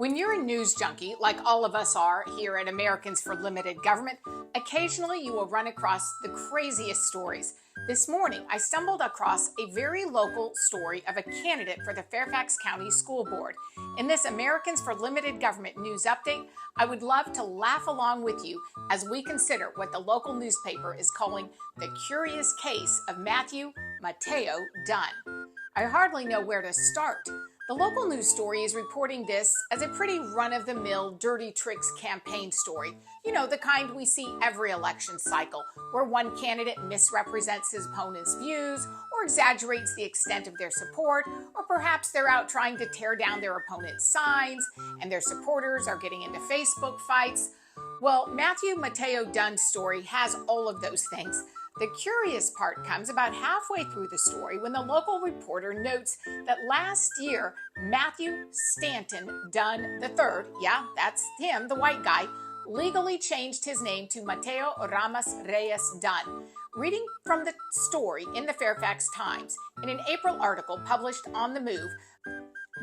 When you're a news junkie, like all of us are here at Americans for Limited Government, occasionally you will run across the craziest stories. This morning, I stumbled across a very local story of a candidate for the Fairfax County School Board. In this Americans for Limited Government news update, I would love to laugh along with you as we consider what the local newspaper is calling the curious case of Mateo Dunn. I hardly know where to start. The local news story is reporting this as a pretty run-of-the-mill dirty tricks campaign story. You know, the kind we see every election cycle, where one candidate misrepresents his opponent's views or exaggerates the extent of their support, or perhaps they're out trying to tear down their opponent's signs and their supporters are getting into Facebook fights. Well, Mateo Dunn's story has all of those things. The curious part comes about halfway through the story when the local reporter notes that last year, Matthew Stanton Dunn III, yeah, that's him, the white guy, legally changed his name to Mateo Ramos Reyes Dunn. Reading from the story in the Fairfax Times, in an April article published on The Move,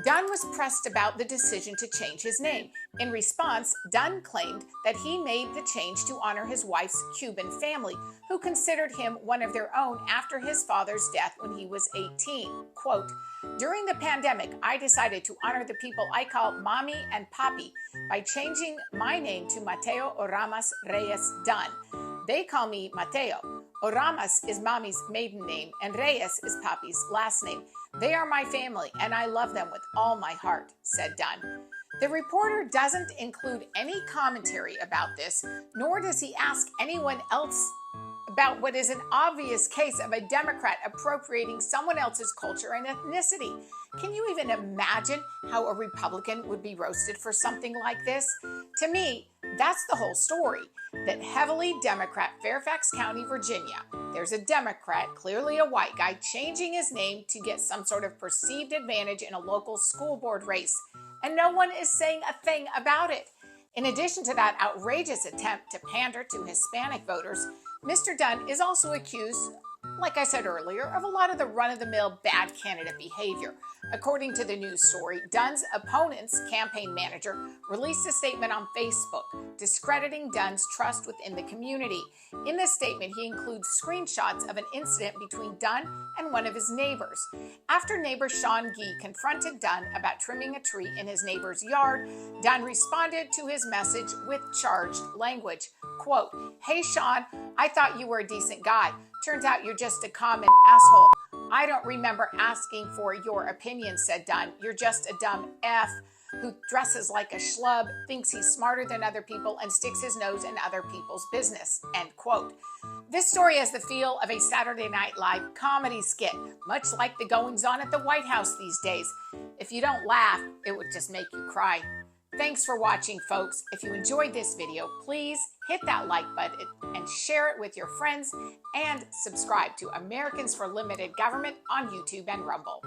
Dunn was pressed about the decision to change his name. In response, Dunn claimed that he made the change to honor his wife's Cuban family, who considered him one of their own after his father's death when he was 18. Quote, "During the pandemic, I decided to honor the people I call Mommy and Papi by changing my name to Mateo Oramas Reyes Dunn. They call me Mateo. Oramas is Mommy's maiden name, and Reyes is Papi's last name. They are my family, and I love them with all my heart," said Dunn. The reporter doesn't include any commentary about this, nor does he ask anyone else about what is an obvious case of a Democrat appropriating someone else's culture and ethnicity. Can you even imagine how a Republican would be roasted for something like this? To me, that's the whole story. That heavily Democrat Fairfax County, Virginia, there's a Democrat, clearly a white guy, changing his name to get some sort of perceived advantage in a local school board race. And no one is saying a thing about it. In addition to that outrageous attempt to pander to Hispanic voters, Mr. Dunn is also accused, like I said earlier, of a lot of the run-of-the-mill bad candidate behavior. According to the news story, Dunn's opponent's campaign manager released a statement on Facebook discrediting Dunn's trust within the community. In this statement, he includes screenshots of an incident between Dunn and one of his neighbors. After neighbor Sean Gee confronted Dunn about trimming a tree in his neighbor's yard, Dunn responded to his message with charged language. Quote, "Hey Sean, I thought you were a decent guy. Turns out you're just a common asshole. I don't remember asking for your opinion," said Dunn. "You're just a dumb F who dresses like a schlub, thinks he's smarter than other people, and sticks his nose in other people's business." End quote. This story has the feel of a Saturday Night Live comedy skit, much like the goings-on at the White House these days. If you don't laugh, it would just make you cry. Thanks for watching, folks. If you enjoyed this video, please hit that like button and share it with your friends, and subscribe to Americans for Limited Government on YouTube and Rumble.